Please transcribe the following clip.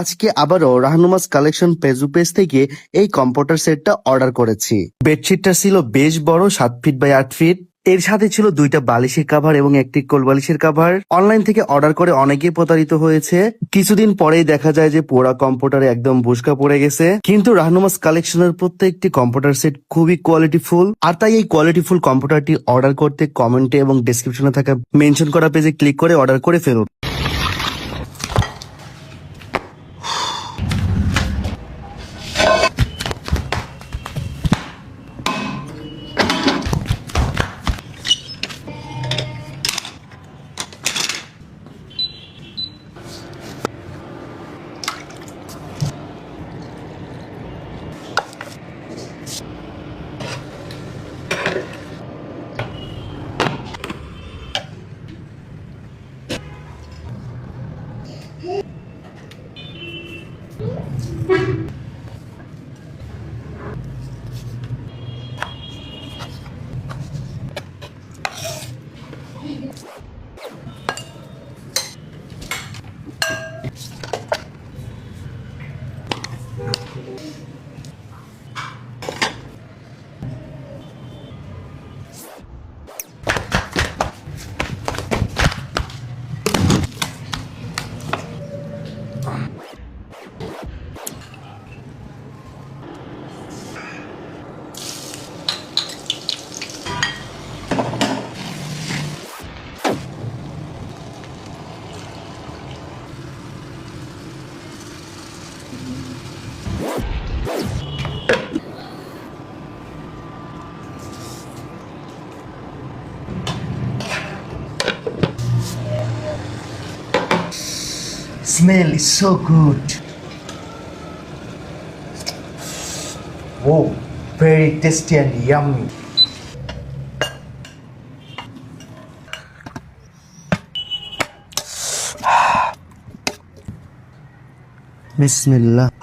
আজকে আবারও রাহনুমাস collection Facebook page থেকে এই কম্পিউটার সেটটা অর্ডার করেছি। বেডশিটটা ছিল বেশ বড়, 7 ফিট বাই 8 ফিট। এর সাথে ছিল 2টা বালিশের কাভার এবং একটি কোল বালিশের কাভার। অনলাইন থেকে অর্ডার করে অনেকেই প্রতারিত হয়েছে। কিছুদিন পরেই দেখা যায় যে পুরো কম্পিউটারে একদম বুশকা পড়ে গেছে। কিন্তু রাহনুমাস কালেকশনের প্রত্যেকটি কম্পিউটার সেট খুবই কোয়ালিটিফুল। আর তাই এই কোয়ালিটিফুল কম্পিউটারটি অর্ডার করতে কমেন্টে এবং ডেসক্রিপশনে থাকা মেনশন করা পেজে ক্লিক করে অর্ডার করে ফেলুন। Smell is so good. Whoa, very tasty and yummy. বিসমিল্লাহ।